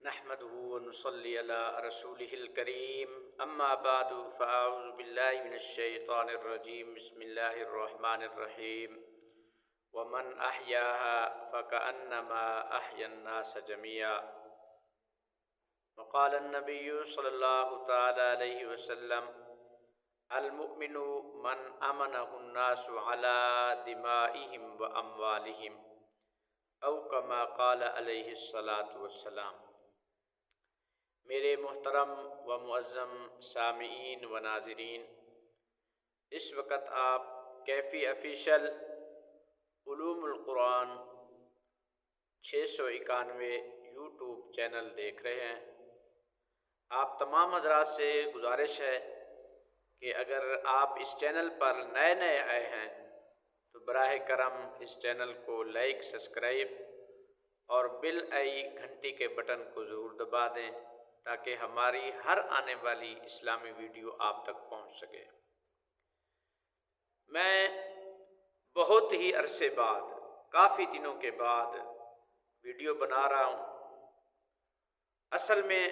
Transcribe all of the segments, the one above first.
نحمده ونصلي على رسوله الكريم اما بعد فاعوذ بالله من الشيطان الرجيم بسم الله الرحمن الرحيم ومن احياها فكأنما احيا الناس جميعا وقال النبي صلى الله تعالى عليه وسلم المؤمن من امنه الناس على دمائهم واموالهم او كما قال علیہ الصلاۃ والسلام۔ میرے محترم و معظم سامعین و ناظرین، اس وقت آپ کیفی آفیشل علوم القرآن 691 یوٹیوب چینل دیکھ رہے ہیں۔ آپ تمام حضرات سے گزارش ہے کہ اگر آپ اس چینل پر نئے آئے ہیں تو براہ کرم اس چینل کو لائک، سبسکرائب اور بیل آئی گھنٹی کے بٹن کو ضرور دبا دیں تاکہ ہماری ہر آنے والی اسلامی ویڈیو آپ تک پہنچ سکے۔ میں بہت ہی عرصے بعد، کافی دنوں کے بعد ویڈیو بنا رہا ہوں۔ اصل میں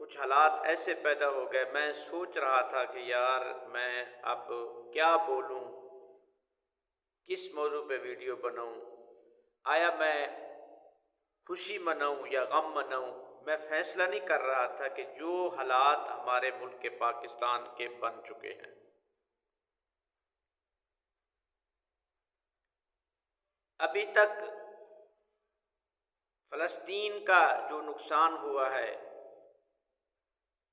کچھ حالات ایسے پیدا ہو گئے، میں سوچ رہا تھا کہ یار میں اب کیا بولوں، کس موضوع پہ ویڈیو بناؤں، آیا میں خوشی مناؤں یا غم مناؤں۔ میں فیصلہ نہیں کر رہا تھا کہ جو حالات ہمارے ملک کے پاکستان کے بن چکے ہیں، ابھی تک فلسطین کا جو نقصان ہوا ہے،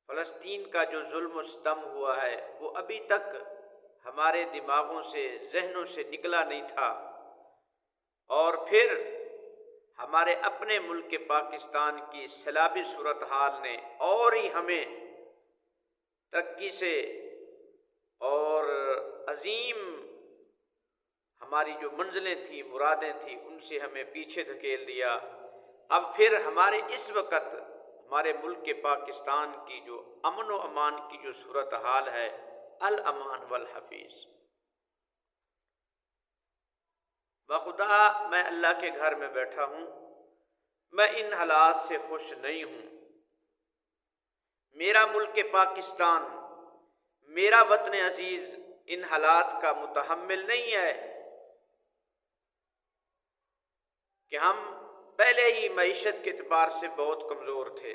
فلسطین کا جو ظلم و ستم ہوا ہے، وہ ابھی تک ہمارے دماغوں سے، ذہنوں سے نکلا نہیں تھا، اور پھر ہمارے اپنے ملک کے پاکستان کی سیلابی صورتحال نے اور ہی ہمیں ترقی سے اور عظیم ہماری جو منزلیں تھیں، مرادیں تھیں، ان سے ہمیں پیچھے دھکیل دیا۔ اب پھر ہمارے اس وقت ہمارے ملک کے پاکستان کی جو امن و امان کی جو صورتحال ہے، الامان والحفیظ، بخدا میں اللہ کے گھر میں بیٹھا ہوں، میں ان حالات سے خوش نہیں ہوں۔ میرا ملک پاکستان، میرا وطن عزیز ان حالات کا متحمل نہیں ہے کہ ہم پہلے ہی معیشت کے اعتبار سے بہت کمزور تھے،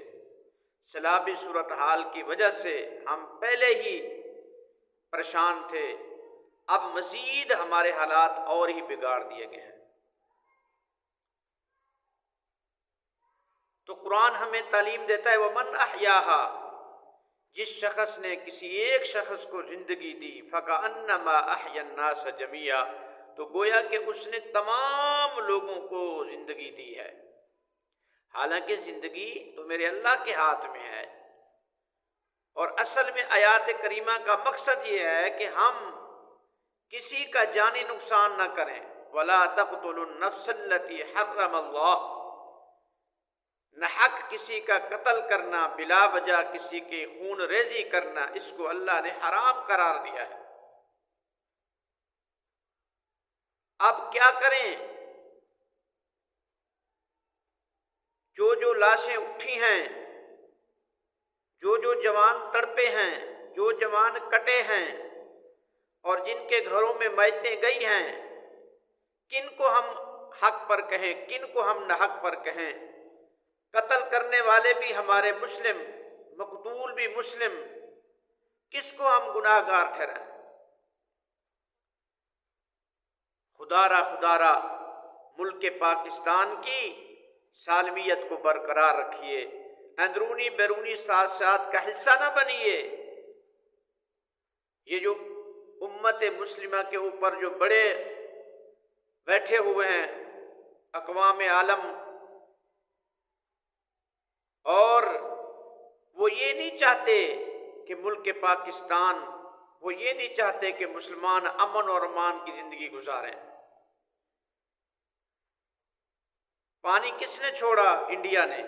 سیلابی صورتحال کی وجہ سے ہم پہلے ہی پریشان تھے، اب مزید ہمارے حالات اور ہی بگاڑ دیے گئے ہیں۔ تو قرآن ہمیں تعلیم دیتا ہے وَمَنْ أَحْيَاهَا، جس شخص نے کسی ایک شخص کو زندگی دی، فَكَأَنَّمَا أَحْيَا النَّاسَ جَمِيعًا، تو گویا کہ اس نے تمام لوگوں کو زندگی دی ہے۔ حالانکہ زندگی تو میرے اللہ کے ہاتھ میں ہے، اور اصل میں آیات کریمہ کا مقصد یہ ہے کہ ہم کسی کا جانی نقصان نہ کریں۔ وَلَا تَقْتُلُوا النَّفْسَ الَّتِي حَرَّمَ اللَّهُ، نہ حق کسی کا قتل کرنا، بلا وجہ کسی کے خون ریزی کرنا، اس کو اللہ نے حرام قرار دیا ہے۔ اب کیا کریں؟ جو لاشیں اٹھی ہیں، جو جوان تڑپے ہیں، جو جوان کٹے ہیں، اور جن کے گھروں میں میتیں گئی ہیں، کن کو ہم حق پر کہیں، کن کو ہم نہ حق پر کہیں؟ قتل کرنے والے بھی ہمارے مسلم، مقتول بھی مسلم، کس کو ہم گناہ گار ٹھہرائیں؟ خدا را ملک پاکستان کی سالمیت کو برقرار رکھیے، اندرونی بیرونی سازشات کا حصہ نہ بنیے۔ یہ جو امت مسلمہ کے اوپر جو بڑے بیٹھے ہوئے ہیں اقوام عالم، اور وہ یہ نہیں چاہتے کہ ملک پاکستان، وہ یہ نہیں چاہتے کہ مسلمان امن اور امان کی زندگی گزاریں۔ پانی کس نے چھوڑا؟ انڈیا نے،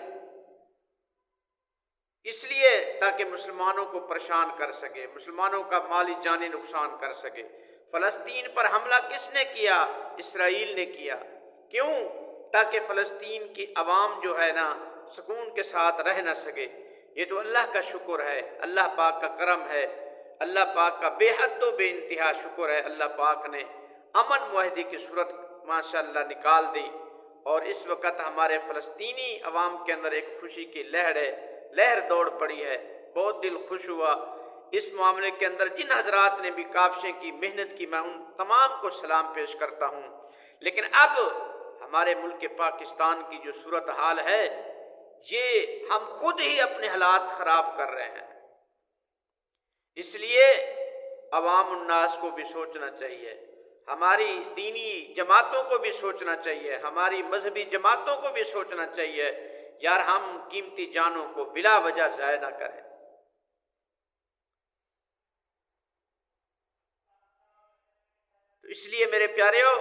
اس لیے تاکہ مسلمانوں کو پریشان کر سکے، مسلمانوں کا مالی جانی نقصان کر سکے۔ فلسطین پر حملہ کس نے کیا؟ اسرائیل نے کیا۔ کیوں؟ تاکہ فلسطین کی عوام جو ہے نا، سکون کے ساتھ رہ نہ سکے، یہ تو اللہ کا شکر ہے، اللہ پاک کا کرم ہے، اللہ پاک کا بے حد و بے انتہا شکر ہے۔ اللہ پاک نے امن معاہدے کی صورت ماشاءاللہ نکال دی، اور اس وقت ہمارے فلسطینی عوام کے اندر ایک خوشی کی لہر ہے، لہر دوڑ پڑی ہے، بہت دل خوش ہوا اس معاملے کے اندر۔ جن حضرات نے بھی کاوشیں کی، محنت کی، میں ان تمام کو سلام پیش کرتا ہوں۔ لیکن اب ہمارے ملک پاکستان کی جو صورتحال ہے، یہ ہم خود ہی اپنے حالات خراب کر رہے ہیں۔ اس لیے عوام الناس کو بھی سوچنا چاہیے، ہماری دینی جماعتوں کو بھی سوچنا چاہیے، ہماری مذہبی جماعتوں کو بھی سوچنا چاہیے، یار ہم قیمتی جانوں کو بلا وجہ ضائع نہ کریں۔ تو اس لیے میرے پیاریو،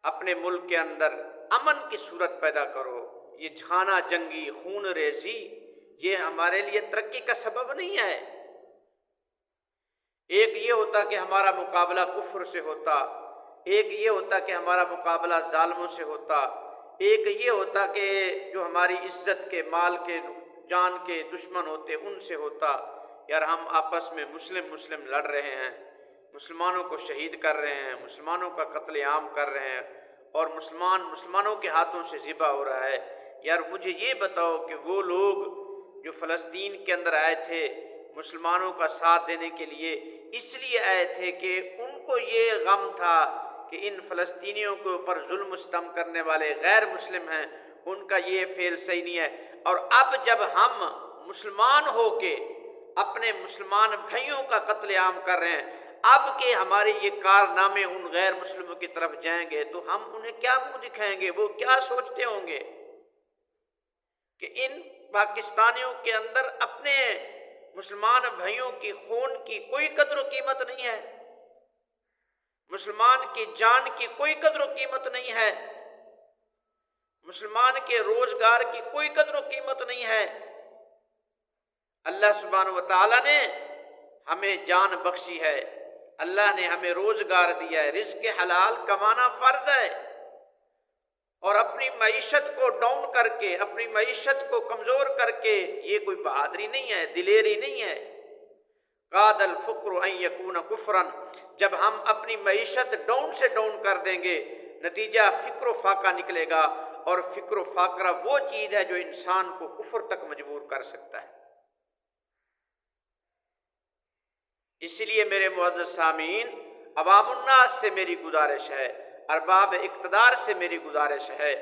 اپنے ملک کے اندر امن کی صورت پیدا کرو۔ یہ خانہ جنگی، خون ریزی، یہ ہمارے لیے ترقی کا سبب نہیں ہے۔ ایک یہ ہوتا کہ ہمارا مقابلہ کفر سے ہوتا، ایک یہ ہوتا کہ ہمارا مقابلہ ظالموں سے ہوتا، ایک یہ ہوتا کہ جو ہماری عزت کے، مال کے، جان کے دشمن ہوتے ان سے ہوتا۔ یار ہم آپس میں مسلم لڑ رہے ہیں، مسلمانوں کو شہید کر رہے ہیں، مسلمانوں کا قتل عام کر رہے ہیں، اور مسلمانوں کے ہاتھوں سے ذبح ہو رہا ہے۔ یار مجھے یہ بتاؤ کہ وہ لوگ جو فلسطین کے اندر آئے تھے مسلمانوں کا ساتھ دینے کے لیے، اس لیے آئے تھے کہ ان کو یہ غم تھا کہ ان فلسطینیوں کے اوپر ظلم و ستم کرنے والے غیر مسلم ہیں، ان کا یہ فعل صحیح نہیں ہے۔ اور اب جب ہم مسلمان ہو کے اپنے مسلمان بھائیوں کا قتل عام کر رہے ہیں، اب کہ ہمارے یہ کارنامے ان غیر مسلموں کی طرف جائیں گے تو ہم انہیں کیا منہ دکھائیں گے؟ وہ کیا سوچتے ہوں گے کہ ان پاکستانیوں کے اندر اپنے مسلمان بھائیوں کی خون کی کوئی قدر و قیمت نہیں ہے، مسلمان کی جان کی کوئی قدر و قیمت نہیں ہے، مسلمان کے روزگار کی کوئی قدر و قیمت نہیں ہے۔ اللہ سبحانہ و تعالیٰ نے ہمیں جان بخشی ہے، اللہ نے ہمیں روزگار دیا ہے، رزق حلال کمانا فرض ہے، اور اپنی معیشت کو ڈاؤن کر کے، اپنی معیشت کو کمزور کر کے، یہ کوئی بہادری نہیں ہے، دلیری نہیں ہے۔ قاد الفقر ان یکون کفرا، جب ہم اپنی معیشت ڈاؤن سے ڈاؤن کر دیں گے، نتیجہ فقر و فاقہ نکلے گا، اور فقر و فاقہ وہ چیز ہے جو انسان کو کفر تک مجبور کر سکتا ہے۔ اس لیے میرے معزز سامعین، عوام الناس سے میری گزارش ہے، ارباب اقتدار سے میری گزارش ہے،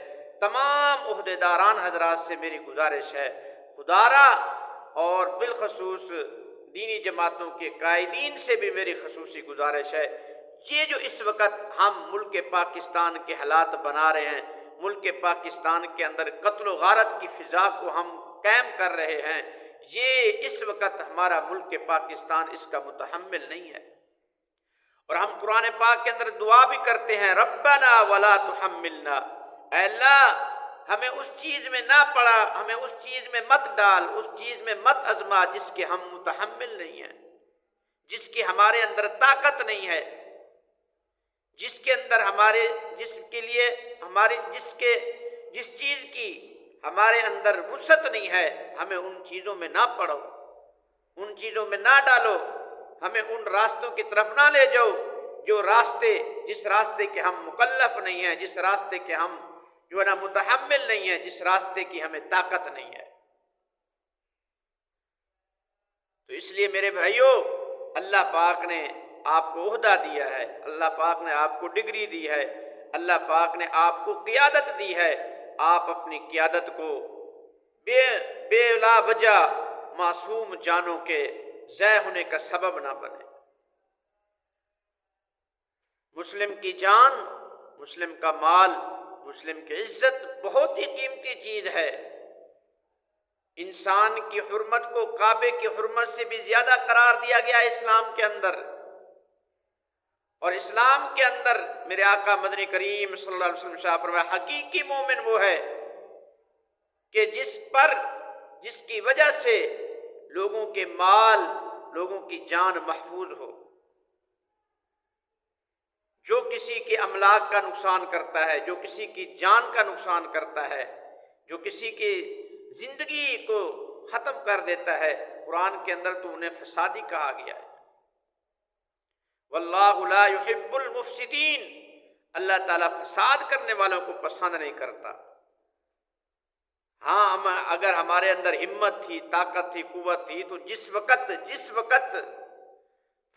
تمام عہدیداران حضرات سے میری گزارش ہے، خدارا اور بالخصوص دینی جماعتوں کے قائدین سے بھی میری خصوصی گزارش ہے، یہ جو اس وقت ہم ملک پاکستان کے حالات بنا رہے ہیں، ملک پاکستان کے اندر قتل و غارت کی فضا کو ہم قائم کر رہے ہیں، یہ اس وقت ہمارا ملک پاکستان اس کا متحمل نہیں ہے۔ اور ہم قرآن پاک کے اندر دعا بھی کرتے ہیں، ربنا ولا تحملنا، اے اللہ ہمیں اس چیز میں نہ پڑا، ہمیں اس چیز میں مت ڈال، اس چیز میں مت آزما جس کے ہم متحمل نہیں ہیں، جس کی ہمارے اندر طاقت نہیں ہے، جس کے اندر ہمارے جسم کے لیے جس چیز کی ہمارے اندر وسعت نہیں ہے، ہمیں ان چیزوں میں نہ پڑو، ان چیزوں میں نہ ڈالو، ہمیں ان راستوں کی طرف نہ لے جاؤ جس راستے کے ہم مکلف نہیں ہیں، جس راستے کے ہم جو ہے نا متحمل نہیں ہیں، جس راستے کی ہمیں طاقت نہیں ہے۔ تو اس لیے میرے بھائیوں، اللہ پاک نے آپ کو عہدہ دیا ہے، اللہ پاک نے آپ کو ڈگری دی ہے، اللہ پاک نے آپ کو قیادت دی ہے، آپ اپنی قیادت کو بے لا وجہ معصوم جانوں کے ضائع ہونے کا سبب نہ بنے۔ مسلم کی جان، مسلم کا مال، مسلم کی عزت بہت ہی قیمتی چیز ہے۔ انسان کی حرمت کو کعبے کی حرمت سے بھی زیادہ قرار دیا گیا ہے اسلام کے اندر، اور اسلام کے اندر میرے آقا مدنی کریم صلی اللہ علیہ وسلم شاہ فرمایا، حقیقی مومن وہ ہے کہ جس کی وجہ سے لوگوں کے مال، لوگوں کی جان محفوظ ہو۔ جو کسی کے املاک کا نقصان کرتا ہے، جو کسی کی جان کا نقصان کرتا ہے، جو کسی کی زندگی کو ختم کر دیتا ہے، قرآن کے اندر تو انہیں فسادی کہا گیا ہے۔ واللہ لا يحب المفسدین، اللہ تعالیٰ فساد کرنے والوں کو پسند نہیں کرتا۔ ہاں، اگر ہمارے اندر ہمت تھی، طاقت تھی، قوت تھی، تو جس وقت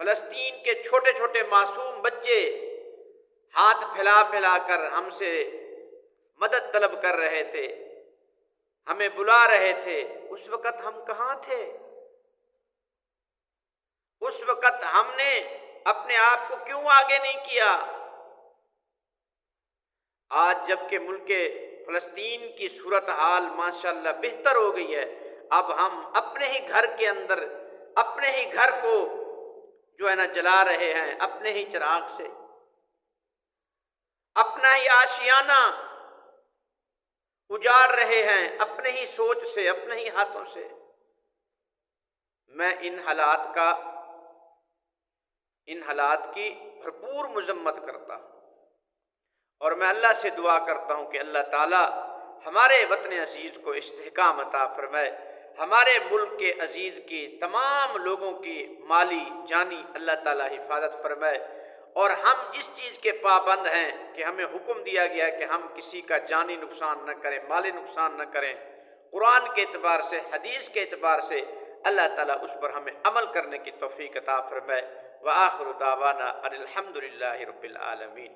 فلسطین کے چھوٹے چھوٹے معصوم بچے ہاتھ پھیلا پھیلا کر ہم سے مدد طلب کر رہے تھے، ہمیں بلا رہے تھے، اس وقت ہم کہاں تھے؟ اس وقت ہم نے اپنے آپ کو کیوں آگے نہیں کیا؟ آج جب کہ ملک فلسطین کی صورتحال ماشاءاللہ بہتر ہو گئی ہے، اب ہم اپنے ہی گھر کے اندر اپنے ہی گھر کو جو ہے نا جلا رہے ہیں، اپنے ہی چراغ سے، اپنا ہی آشیانہ اجاڑ رہے ہیں، اپنے ہی سوچ سے، اپنے ہی ہاتھوں سے۔ میں ان حالات کی بھرپور مذمت کرتا ہوں، اور میں اللہ سے دعا کرتا ہوں کہ اللہ تعالی ہمارے وطن عزیز کو استحکام عطا فرمائے، ہمارے ملک کے عزیز کی تمام لوگوں کی مالی جانی اللہ تعالی حفاظت فرمائے، اور ہم جس چیز کے پابند ہیں کہ ہمیں حکم دیا گیا کہ ہم کسی کا جانی نقصان نہ کریں، مالی نقصان نہ کریں، قرآن کے اعتبار سے، حدیث کے اعتبار سے اللہ تعالیٰ اس پر ہمیں عمل کرنے کی توفیق عطا فرمائے۔ وآخر دعوانا ان الحمد للہ رب العالمین۔